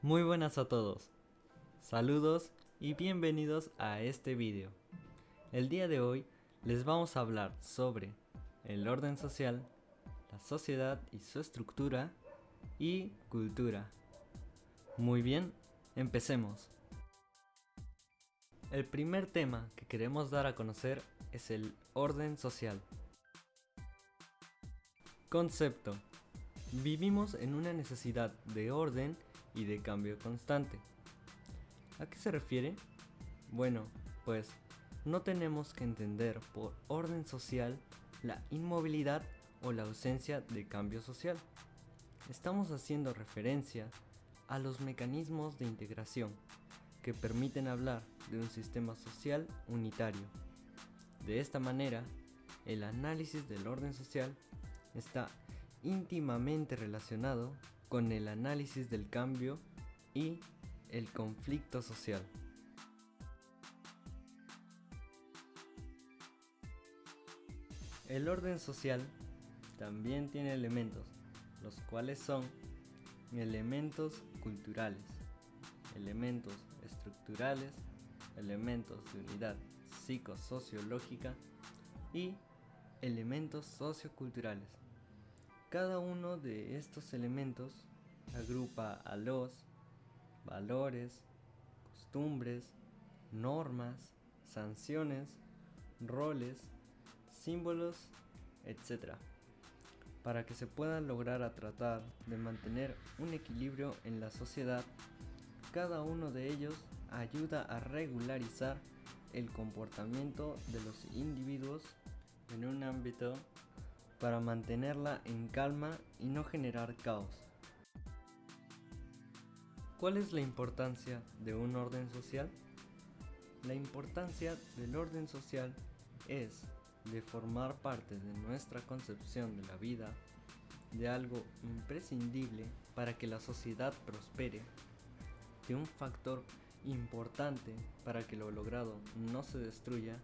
Muy buenas a todos, saludos y bienvenidos a este vídeo. El día de hoy les vamos a hablar sobre el orden social, la sociedad y su estructura y cultura. Muy bien, empecemos. El primer tema que queremos dar a conocer es el orden social. Concepto. Vivimos en una necesidad de orden y de cambio constante. ¿A qué se refiere? Bueno, pues no tenemos que entender por orden social la inmovilidad o la ausencia de cambio social. Estamos haciendo referencia a los mecanismos de integración que permiten hablar de un sistema social unitario. De esta manera, el análisis del orden social está íntimamente relacionado con el análisis del cambio y el conflicto social. El orden social también tiene elementos, los cuales son elementos culturales, elementos estructurales, elementos de unidad psicosociológica y elementos socioculturales. Cada uno de estos elementos agrupa a los valores, costumbres, normas, sanciones, roles, símbolos, etc. para que se pueda lograr a tratar de mantener un equilibrio en la sociedad. Cada uno de ellos ayuda a regularizar el comportamiento de los individuos en un ámbito para mantenerla en calma y no generar caos. ¿Cuál es la importancia de un orden social? La importancia del orden social es de formar parte de nuestra concepción de la vida, de algo imprescindible para que la sociedad prospere, de un factor importante para que lo logrado no se destruya,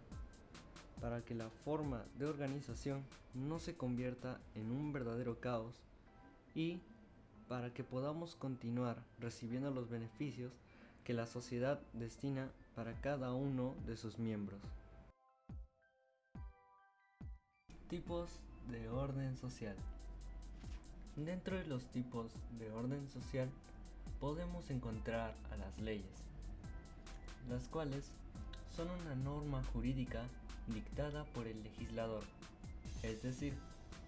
para que la forma de organización no se convierta en un verdadero caos y para que podamos continuar recibiendo los beneficios que la sociedad destina para cada uno de sus miembros. Tipos de orden social. Dentro de los tipos de orden social podemos encontrar a las leyes, las cuales son una norma jurídica dictada por el legislador, es decir,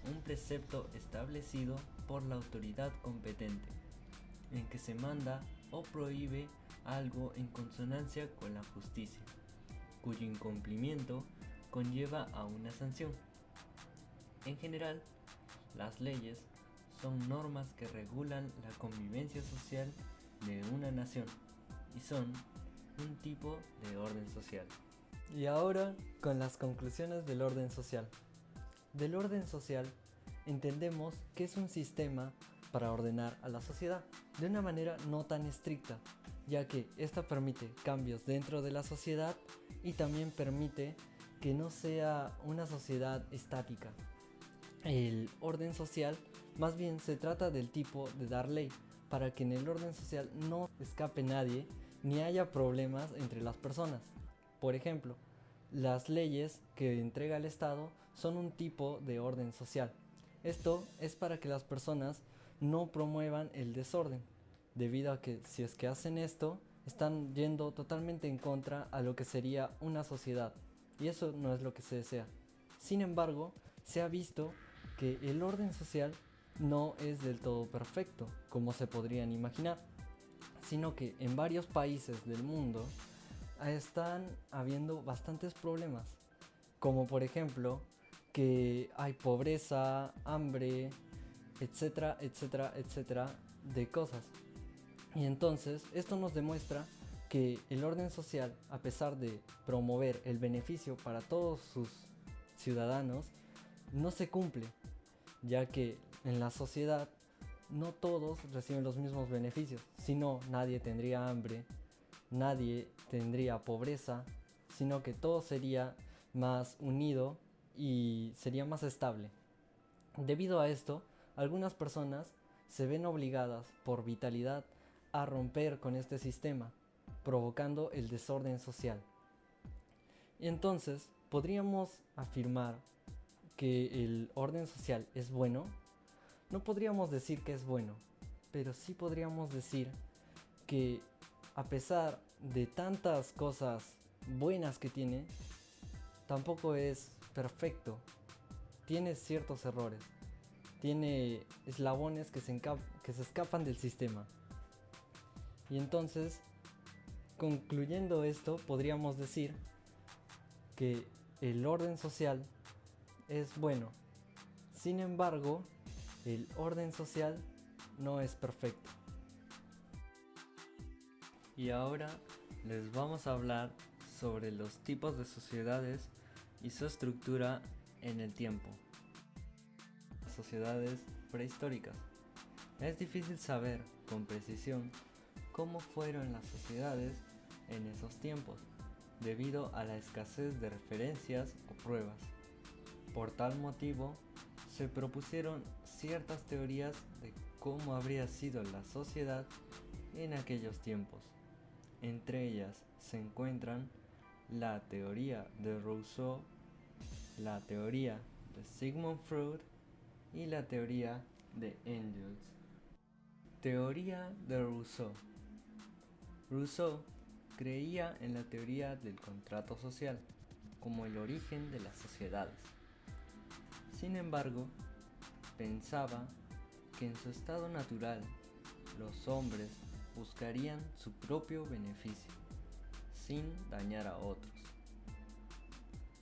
un precepto establecido por la autoridad competente, en que se manda o prohíbe algo en consonancia con la justicia, cuyo incumplimiento conlleva a una sanción. En general, las leyes son normas que regulan la convivencia social de una nación y son un tipo de orden social. Y ahora con las conclusiones del orden social. Del orden social entendemos que es un sistema para ordenar a la sociedad de una manera no tan estricta, ya que esta permite cambios dentro de la sociedad y también permite que no sea una sociedad estática. El orden social más bien se trata del tipo de dar ley, para que en el orden social no escape nadie ni haya problemas entre las personas. Por ejemplo, las leyes que entrega el Estado son un tipo de orden social. Esto es para que las personas no promuevan el desorden, debido a que si es que hacen esto, están yendo totalmente en contra a lo que sería una sociedad, y eso no es lo que se desea. Sin embargo, se ha visto que el orden social no es del todo perfecto, como se podrían imaginar, sino que en varios países del mundo están habiendo bastantes problemas, como por ejemplo que hay pobreza, hambre, etcétera, etcétera, etcétera, de cosas. Y entonces esto nos demuestra que el orden social, a pesar de promover el beneficio para todos sus ciudadanos, no se cumple, ya que en la sociedad no todos reciben los mismos beneficios, si no nadie tendría hambre, nadie tendría pobreza, sino que todo sería más unido y sería más estable. Debido a esto, algunas personas se ven obligadas por vitalidad a romper con este sistema, provocando el desorden social. Y entonces, ¿podríamos afirmar que el orden social es bueno? No podríamos decir que es bueno, pero sí podríamos decir que a pesar de tantas cosas buenas que tiene, tampoco es perfecto. Tiene ciertos errores, tiene eslabones que se escapan del sistema. Y entonces, concluyendo esto, podríamos decir que el orden social es bueno. Sin embargo, el orden social no es perfecto. Y ahora les vamos a hablar sobre los tipos de sociedades y su estructura en el tiempo. Sociedades prehistóricas. Es difícil saber con precisión cómo fueron las sociedades en esos tiempos, debido a la escasez de referencias o pruebas. Por tal motivo, se propusieron ciertas teorías de cómo habría sido la sociedad en aquellos tiempos. Entre ellas se encuentran la teoría de Rousseau, la teoría de Sigmund Freud y la teoría de Engels. Teoría de Rousseau. Rousseau creía en la teoría del contrato social como el origen de las sociedades. Sin embargo, pensaba que en su estado natural los hombres buscarían su propio beneficio sin dañar a otros,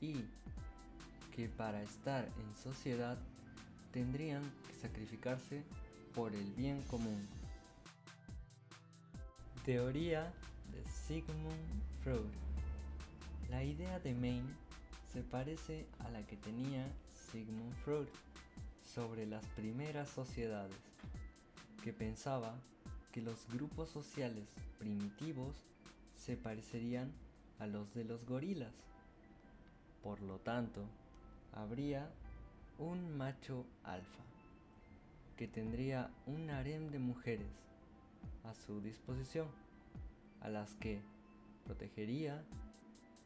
y que para estar en sociedad tendrían que sacrificarse por el bien común. Teoría de Sigmund Freud. La idea de Maine se parece a la que tenía Sigmund Freud sobre las primeras sociedades, que pensaba que los grupos sociales primitivos se parecerían a los de los gorilas. Por lo tanto, habría un macho alfa que tendría un harem de mujeres a su disposición, a las que protegería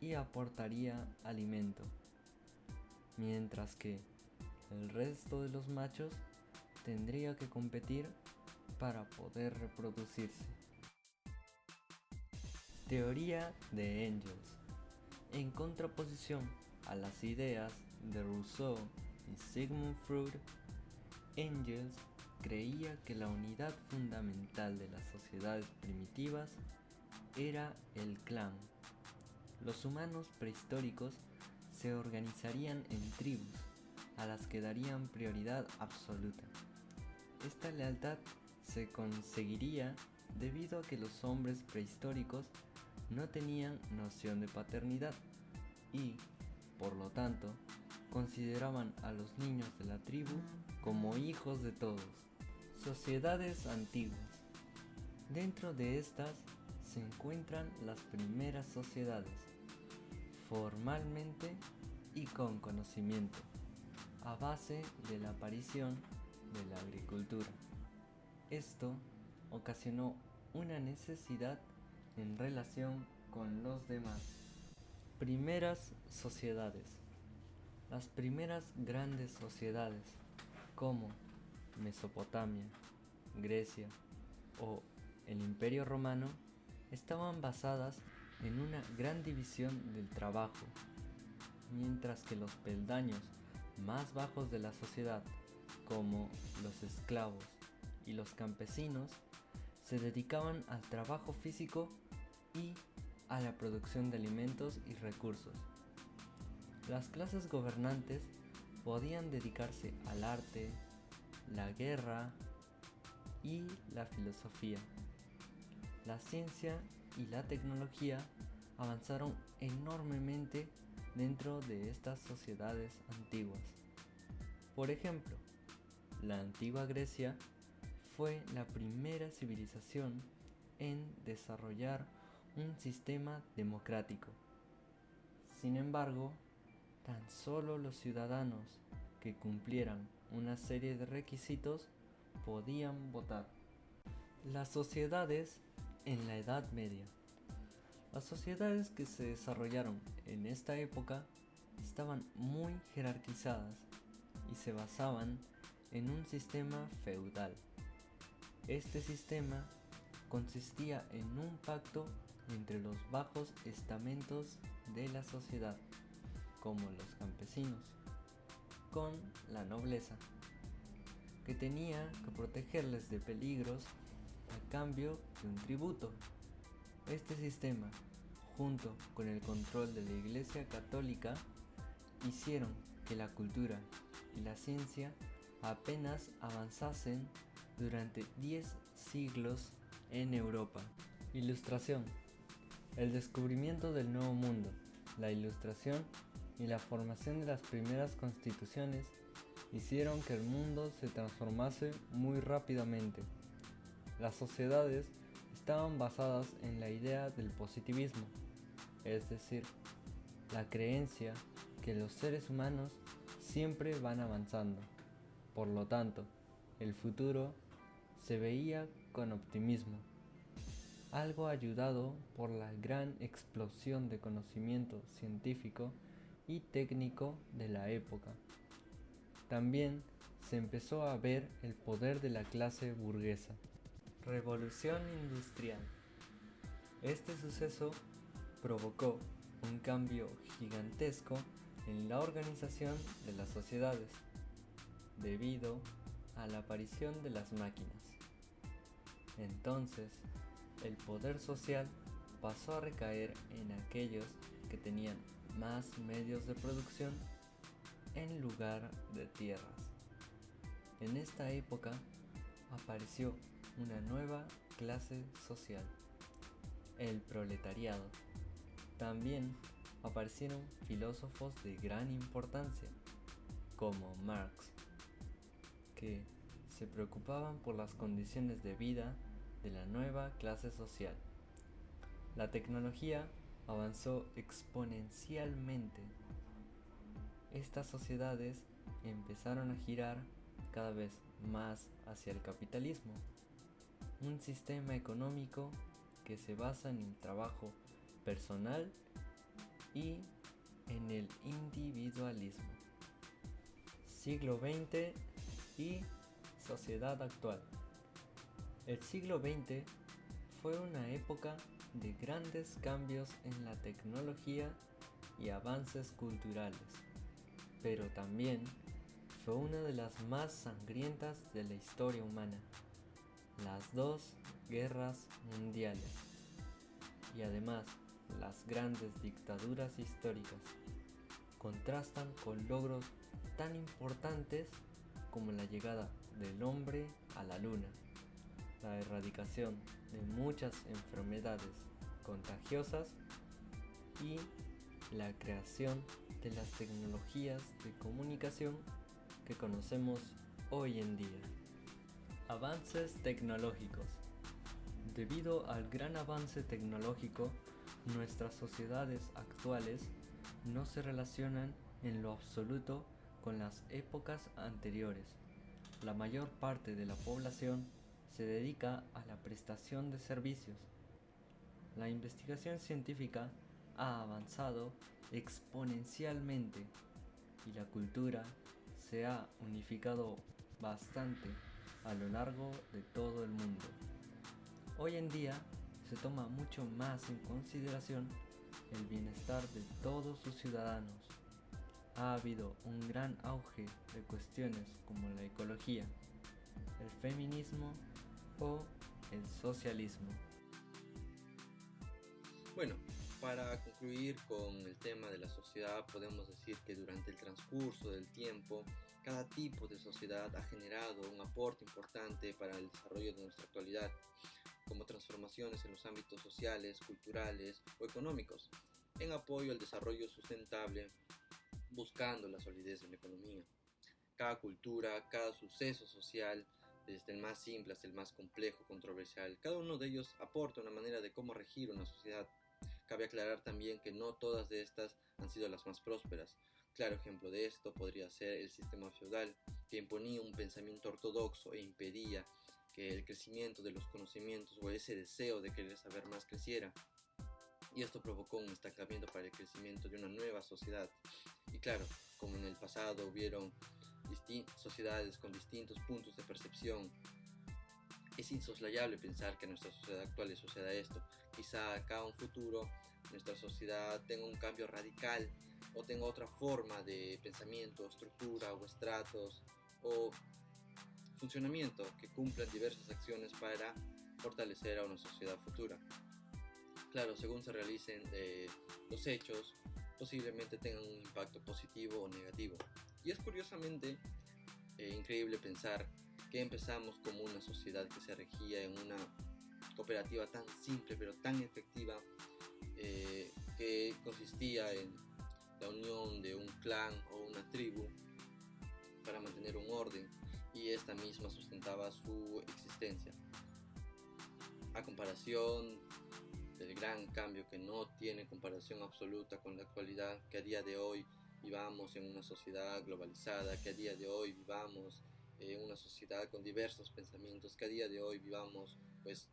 y aportaría alimento, mientras que el resto de los machos tendría que competir para poder reproducirse. Teoría de Engels. En contraposición a las ideas de Rousseau y Sigmund Freud, Engels creía que la unidad fundamental de las sociedades primitivas era el clan. Los humanos prehistóricos se organizarían en tribus a las que darían prioridad absoluta. Esta lealtad se conseguiría debido a que los hombres prehistóricos no tenían noción de paternidad y, por lo tanto, consideraban a los niños de la tribu como hijos de todos. Sociedades antiguas. Dentro de estas se encuentran las primeras sociedades, formalmente y con conocimiento, a base de la aparición de la agricultura. Esto ocasionó una necesidad en relación con los demás. Primeras sociedades. Las primeras grandes sociedades, como Mesopotamia, Grecia o el Imperio Romano, estaban basadas en una gran división del trabajo, mientras que los peldaños más bajos de la sociedad, como los esclavos y los campesinos, se dedicaban al trabajo físico y a la producción de alimentos y recursos. Las clases gobernantes podían dedicarse al arte, la guerra y la filosofía. La ciencia y la tecnología avanzaron enormemente dentro de estas sociedades antiguas. Por ejemplo, la antigua Grecia fue la primera civilización en desarrollar un sistema democrático. Sin embargo, tan solo los ciudadanos que cumplieran una serie de requisitos podían votar. Las sociedades en la Edad Media. Las sociedades que se desarrollaron en esta época estaban muy jerarquizadas y se basaban en un sistema feudal. Este sistema consistía en un pacto entre los bajos estamentos de la sociedad, como los campesinos, con la nobleza, que tenía que protegerles de peligros a cambio de un tributo. Este sistema, junto con el control de la Iglesia Católica, hicieron que la cultura y la ciencia apenas avanzasen durante 10 siglos en Europa. Ilustración. El descubrimiento del Nuevo Mundo, la Ilustración y la formación de las primeras constituciones hicieron que el mundo se transformase muy rápidamente. Las sociedades estaban basadas en la idea del positivismo, es decir, la creencia que los seres humanos siempre van avanzando. Por lo tanto, el futuro se veía con optimismo, algo ayudado por la gran explosión de conocimiento científico y técnico de la época. También se empezó a ver el poder de la clase burguesa. Revolución industrial. Este suceso provocó un cambio gigantesco en la organización de las sociedades, debido a la aparición de las máquinas. Entonces, el poder social pasó a recaer en aquellos que tenían más medios de producción en lugar de tierras. En esta época apareció una nueva clase social, el proletariado. También aparecieron filósofos de gran importancia, como Marx, que se preocupaban por las condiciones de vida de la nueva clase social. La tecnología avanzó exponencialmente. Estas sociedades empezaron a girar cada vez más hacia el capitalismo, un sistema económico que se basa en el trabajo personal y en el individualismo. Siglo XX y sociedad actual. El siglo XX fue una época de grandes cambios en la tecnología y avances culturales, pero también fue una de las más sangrientas de la historia humana, las dos guerras mundiales, y además las grandes dictaduras históricas contrastan con logros tan importantes como la llegada del hombre a la luna, la erradicación de muchas enfermedades contagiosas y la creación de las tecnologías de comunicación que conocemos hoy en día. Avances tecnológicos. Debido al gran avance tecnológico, nuestras sociedades actuales no se relacionan en lo absoluto con las épocas anteriores. La mayor parte de la población se dedica a la prestación de servicios. La investigación científica ha avanzado exponencialmente y la cultura se ha unificado bastante a lo largo de todo el mundo. Hoy en día se toma mucho más en consideración el bienestar de todos sus ciudadanos. Ha habido un gran auge de cuestiones como la ecología, el feminismo o el socialismo. Bueno, para concluir con el tema de la sociedad, podemos decir que durante el transcurso del tiempo, cada tipo de sociedad ha generado un aporte importante para el desarrollo de nuestra actualidad, como transformaciones en los ámbitos sociales, culturales o económicos, en apoyo al desarrollo sustentable, buscando la solidez de la economía. Cada cultura, cada suceso social, desde el más simple hasta el más complejo, controversial, cada uno de ellos aporta una manera de cómo regir una sociedad. Cabe aclarar también que no todas de estas han sido las más prósperas. Claro ejemplo de esto podría ser el sistema feudal, que imponía un pensamiento ortodoxo e impedía que el crecimiento de los conocimientos o ese deseo de querer saber más creciera. Y esto provocó un estancamiento para el crecimiento de una nueva sociedad. Y claro, como en el pasado hubieron sociedades con distintos puntos de percepción, es insoslayable pensar que en nuestra sociedad actual le suceda esto. Quizá acá en un futuro nuestra sociedad tenga un cambio radical o tenga otra forma de pensamiento, estructura o estratos o funcionamiento que cumplan diversas acciones para fortalecer a una sociedad futura. Claro, según se realicen los hechos, posiblemente tengan un impacto positivo o negativo. Y es curiosamente increíble pensar que empezamos como una sociedad que se regía en una cooperativa tan simple pero tan efectiva, que consistía en la unión de un clan o una tribu para mantener un orden, y esta misma sustentaba su existencia. A comparación del gran cambio que no tiene comparación absoluta con la actualidad, que a día de hoy vivamos en una sociedad globalizada, que a día de hoy vivamos en una sociedad con diversos pensamientos, que a día de hoy vivamos pues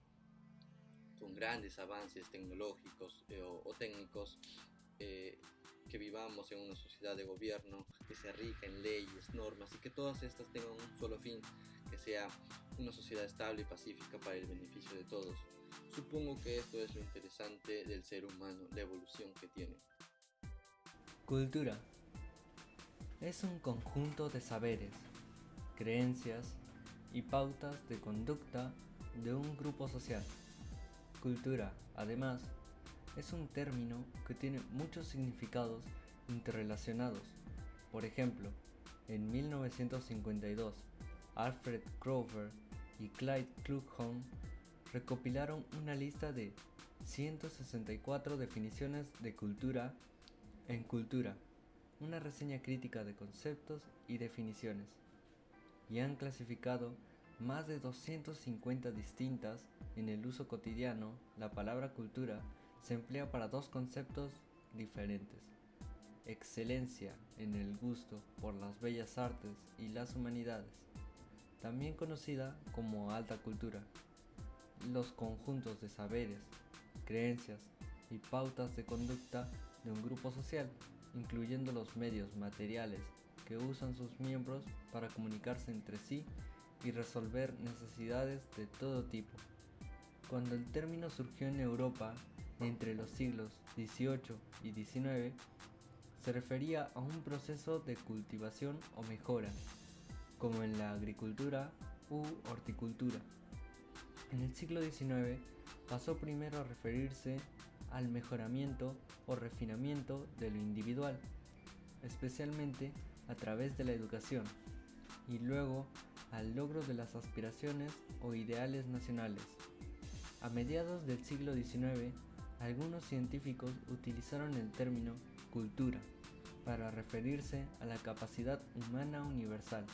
con grandes avances tecnológicos o técnicos, que vivamos en una sociedad de gobierno que se rija en leyes, normas, y que todas estas tengan un solo fin, que sea una sociedad estable y pacífica para el beneficio de todos. Supongo que esto es lo interesante del ser humano, la evolución que tiene. Cultura es un conjunto de saberes, creencias y pautas de conducta de un grupo social. Cultura, además, es un término que tiene muchos significados interrelacionados. Por ejemplo, en 1952, Alfred Kroeber y Clyde Kluckhohn recopilaron una lista de 164 definiciones de cultura en Cultura, una reseña crítica de conceptos y definiciones, y han clasificado más de 250 distintas. En el uso cotidiano, la palabra cultura se emplea para dos conceptos diferentes: excelencia en el gusto por las bellas artes y las humanidades, también conocida como alta cultura. Los conjuntos de saberes, creencias y pautas de conducta de un grupo social, incluyendo los medios materiales que usan sus miembros para comunicarse entre sí y resolver necesidades de todo tipo. Cuando el término surgió en Europa entre los siglos XVIII y XIX, se refería a un proceso de cultivación o mejora, como en la agricultura u horticultura. En el siglo XIX pasó primero a referirse al mejoramiento o refinamiento de lo individual, especialmente a través de la educación, y luego al logro de las aspiraciones o ideales nacionales. A mediados del siglo XIX, algunos científicos utilizaron el término cultura para referirse a la capacidad humana universal.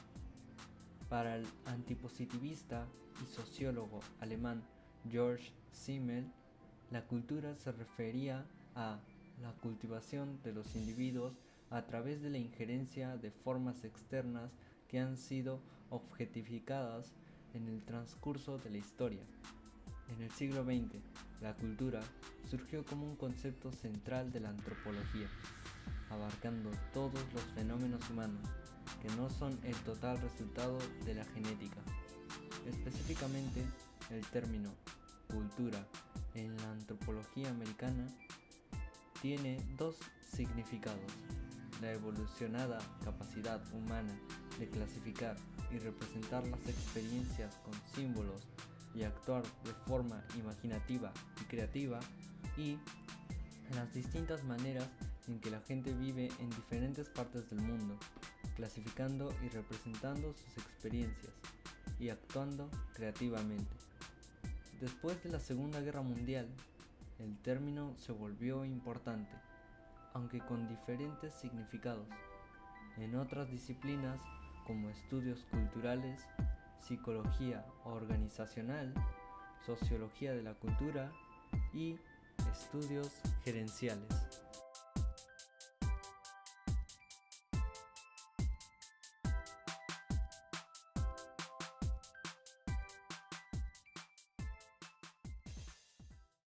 Para el antipositivista y sociólogo alemán Georg Simmel, la cultura se refería a la cultivación de los individuos a través de la injerencia de formas externas que han sido objetificadas en el transcurso de la historia. En el siglo XX, la cultura surgió como un concepto central de la antropología, abarcando todos los fenómenos humanos que no son el total resultado de la genética. Específicamente, el término cultura en la antropología americana tiene dos significados: la evolucionada capacidad humana de clasificar y representar las experiencias con símbolos y actuar de forma imaginativa y creativa, y las distintas maneras en que la gente vive en diferentes partes del mundo, clasificando y representando sus experiencias y actuando creativamente. Después de la Segunda Guerra Mundial, el término se volvió importante, aunque con diferentes significados, en otras disciplinas como estudios culturales, psicología organizacional, sociología de la cultura y estudios gerenciales.